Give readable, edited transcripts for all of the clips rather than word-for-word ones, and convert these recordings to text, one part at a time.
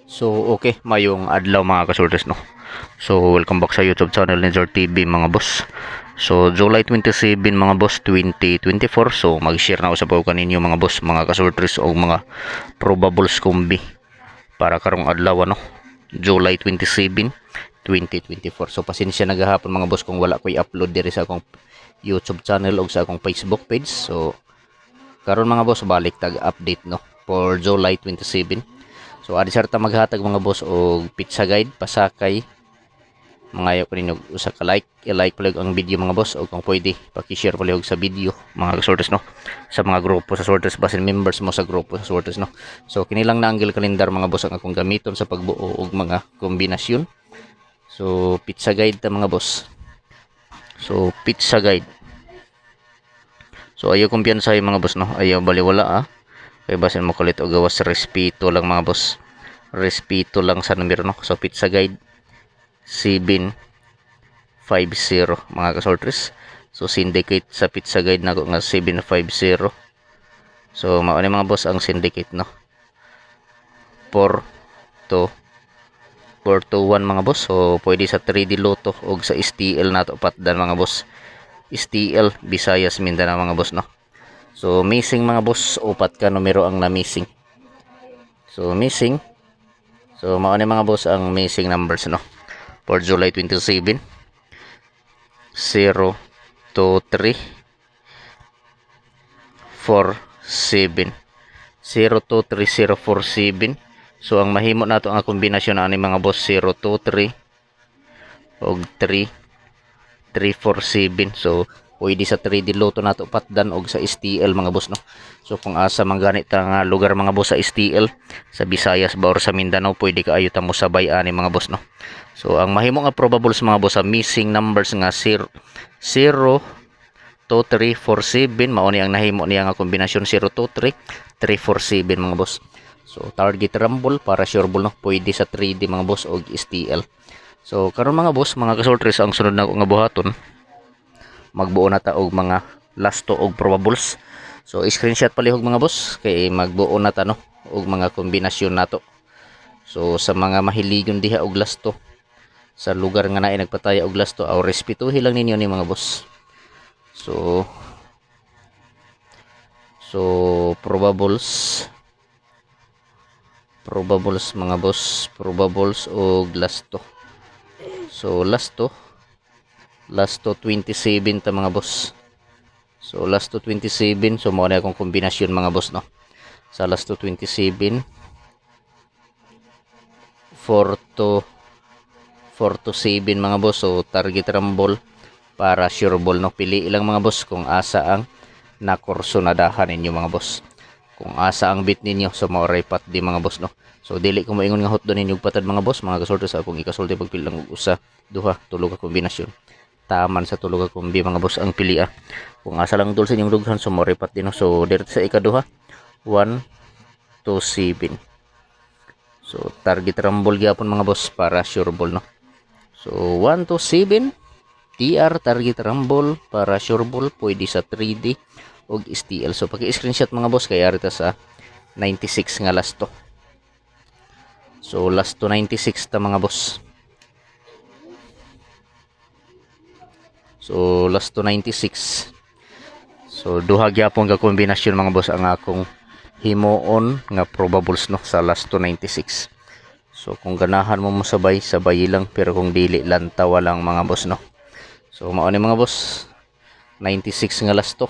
So, okay, mayong adlaw mga kasortes, no? So, welcome back sa YouTube channel ni Zor TV mga boss. So, July 27 mga boss, 2024. So, mag-share na ako sa pagkukan ninyo mga boss, mga kasortes o mga probables kombi para karong adlaw, no? July 27, 2024. So, pasensya nagahapon mga boss kung wala ko i-upload diri sa akong YouTube channel o sa akong Facebook page. So, karon mga boss, balik tag-update, no? For July 27. So adi sarta maghatag mga boss og pizza guide pasakay. Mangayo ko ninyo usa ka like, i-like pala ang video mga boss o kung pwede paki-share pala sa video mga sorters, no, sa mga grupo sa sorters basin members mo sa grupo sa sorters, no. So kini lang na angle kalendar mga boss ang akong gamiton sa pagbuo og mga kombinasyon. So pizza guide ta mga boss. So pizza guide. So ayaw kumpiyansa mga boss, no. Ayaw baliwala kay basin mo kulit og gawas respeto lang mga boss. Respeto lang sa numero, no. So pizza guide 750 mga kasortres. So syndicate sa pizza guide nako nga 750. So mao ni mga boss ang syndicate, no. 4 to 4 to 1 mga boss. So pwede sa 3D Lotto og sa STL nato patdan mga boss. STL Visayas Mindanao mga boss, no. So missing mga boss, upat ka numero ang na missing. So missing. So mao ni mga boss ang missing numbers, no. For July 27, 0 to 3 4 7 0 to 3 0 4 7. So ang mahimo nato ang kombinasyon ani mga boss 0 to 3 og 3 3 4 7. So pwede sa 3D Lotto nato patdan og sa STL mga boss, no. So kung asa man ganit nga lugar mga boss sa STL sa Visayas ba or sa Mindanao, pwede kaayo ta mo sabay ani mga boss, no. So ang mahimo nga probables mga boss sa missing numbers nga 0 to 3 4 7 mao ni ang nahimo niya nga kombinasyon 0 to 3 3 4 7 mga boss. So target rumble para sure ball, no, pwede sa 3D mga boss og STL. So karon mga boss, mga kasortres, ang sunod na ko nga buhaton, magbuo na ta og mga last to og probables. So screenshot palihog mga boss kay magbuo na ta, no, og mga kombinasyon nato. So sa mga mahiligon diha og last to sa lugar nga naay nagpataya og last to, aw respetuhi lang ninyo ni mga boss. So probables mga boss, probables og last to. So last to 27 ta mga boss. So last to 27, so mao na akong kombinasyon mga boss, no. Sa last to 27, 4 to 7 mga boss. So target rumble para sure ball, no. Pili lang mga boss kung asa ang nakursonadahan ninyo mga boss. Kung asa ang bit ninyo, so maoray pat di mga boss, no. So dili ko moingon nga hot do ninyo patad mga boss, mga kasorte, sa akong ikasulti pagpili lang usa, duha, tulo ka kombinasyon. Taman sa tulo ka kombi mga boss ang pilia. Kung asa lang dul sa inyong dughan, so maoray pat din, no. So diretso sa ikaduha 1 to 7. So target rumble gyapon mga boss para sure ball, no. So 1 to 7 TR target rumble para sure ball, pwede sa 3D og STL. So paki-screenshot mga boss kay arita sa 96 nga last to. So last to 96 ta mga boss. So last to 96. So duha gyapon nga kombinasyon mga boss ang akong himuon nga probables, no, sa last to 96. So kung ganahan mo sabay lang, pero kung dili lantawa lang mga boss, no. So mao ni mga boss, 96 nga last to.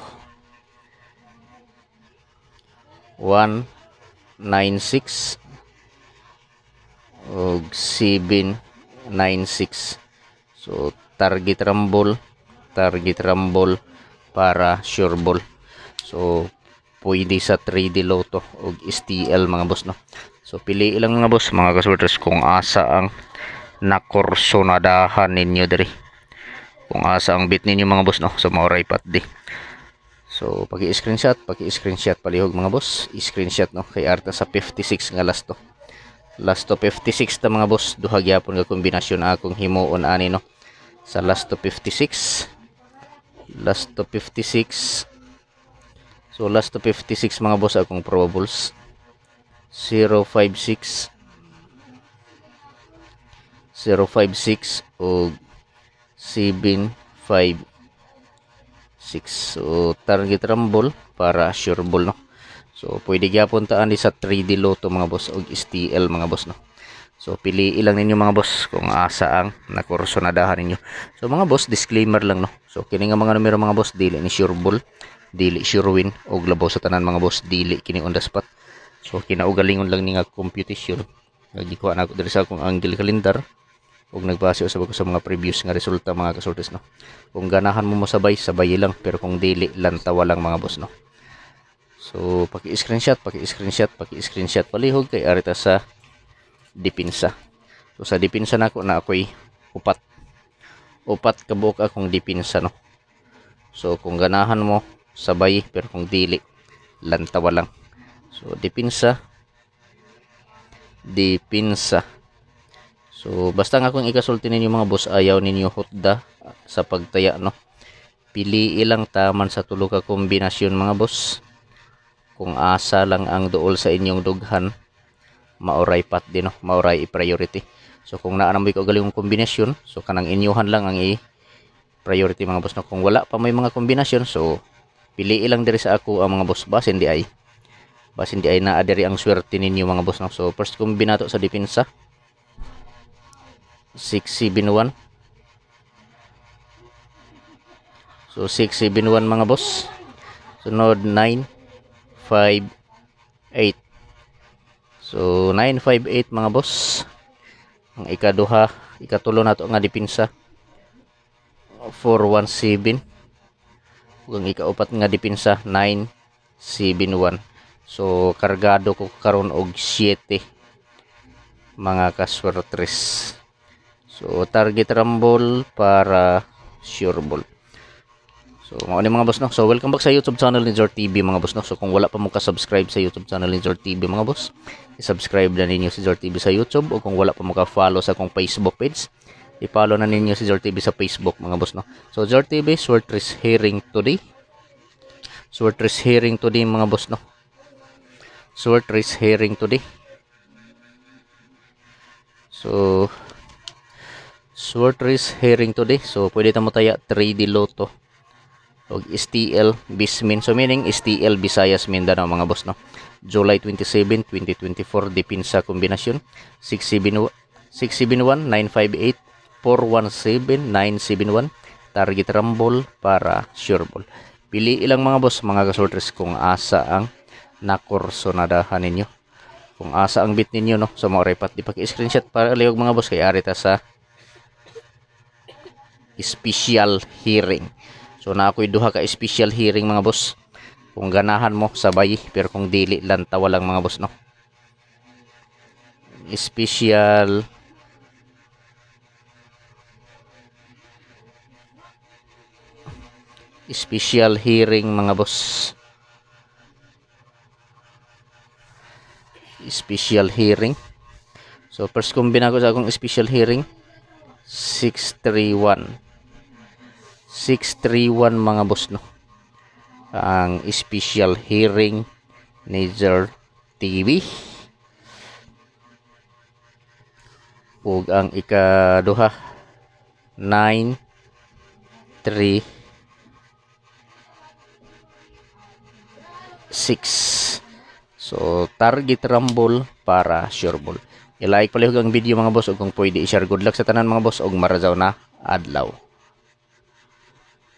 196 og 796. So target rumble para sure ball. So pwede sa 3D Lotto og STL mga boss, no. So pili lang mga boss, mga kasortes, kung asa ang nakursonadahan ninyo diri, kung asa ang bit ninyo mga boss, no. So maoray pat di. So paki-screenshot palihog mga boss, screenshot, no, kay arta sa 56 nga last to. Last to 56 ta mga boss, duha gyapon nga kombinasyon akong himuon ani, no. Sa last to 56. So last to 56 mga boss akong probables 056 056 o 756. So target rumble para sure ball, no. So pwede gyapon taan di sa 3D Lotto mga boss og STL mga boss, no. So pili lang ninyo mga boss kung asa ang nakursunadahan ninyo. So mga boss, disclaimer lang, no. So kini nga mga numero mga boss, dili ni sure ball, dili sure win, og labaw sa tanan mga boss, dili kini on the spot. So kinaugalingon lang ni nga computation. Gikuha na ako diri sa akong angle calendar ug nagbase usab ako sa mga previous nga resulta mga kasultes, no. Kung ganahan mo sabay lang, pero kung dili lantawa lang mga boss, no. So paki-screenshot palihog kay arita sa dipinsa. So sa dipinsa nako na ako'y upat kabuok akong dipinsa, no. So kung ganahan mo sabay, pero kung dili lantawa lang. So dipinsa. So basta nga kung ikasulti ninyo mga boss, ayaw ninyo hutda sa pagtaya, no. Pili ilang taman sa tulo ka kombinasyon mga boss. Kung asa lang ang duol sa inyong dughan, maoray pat din, no, maoray i-priority. So kung naa na mo galing kombinasyon, so kanang inyuhan lang ang i-priority mga boss, no. Kung wala pa may mga kombinasyon, so pili ilang diri sa ako ang mga boss, basin di ay naa diri ang swerte ninyo mga boss, no. So first kombinato sa depensa 671. So 671 mga boss. Sunod 958. So 958 mga boss. Ang ikatulo nato nga depensa 417. Ug ang ikaupat nga depensa 971. So kargado ko karon og 7 mga kaswertres. So target rumble para sure ball. So mao ni mga boss, no. So welcome back sa YouTube channel ni Zor TV mga boss, no. So kung wala pa mo ka-subscribe sa YouTube channel ni Zor TV mga boss, i-subscribe na ninyo si Zor TV sa YouTube, o kung wala pa mo ka-follow sa akong Facebook page, i-follow na ninyo si Zor TV sa Facebook mga boss, no. So Zor TV Swertres hearing today. Swertres hearing today mga boss, no. Swertres hearing today. So Swertres hearing today. So pwede ta mo taya 3D Lotto og STL Bismin. So meaning STL Visayas Mindanao mga boss, no. July 27, 2024 depensa kombinasyon 671, 958, 417, 971. Target rumble para sure ball. Pili ilang mga boss mga kasortres kung asa ang nakursonadahan ninyo, kung asa ang bit ninyo, no. So mo repat di paki-screenshot para liog mga boss kay arita sa special hearing. So na ako'y duha ka special hearing mga boss. Kung ganahan mo sabay, pero kung dili lantawa lang mga boss, no. Special hearing mga boss. Special hearing. So first kombina ko sa akong special hearing 631 mga boss, no. Ang special hearing ni Zor TV. Ug ang ikaduha 936. So target rumble para sure ball. I-like palihog ang video mga boss, ug kung pwede i-share. Good luck sa tanan mga boss, ug marajaw na adlaw.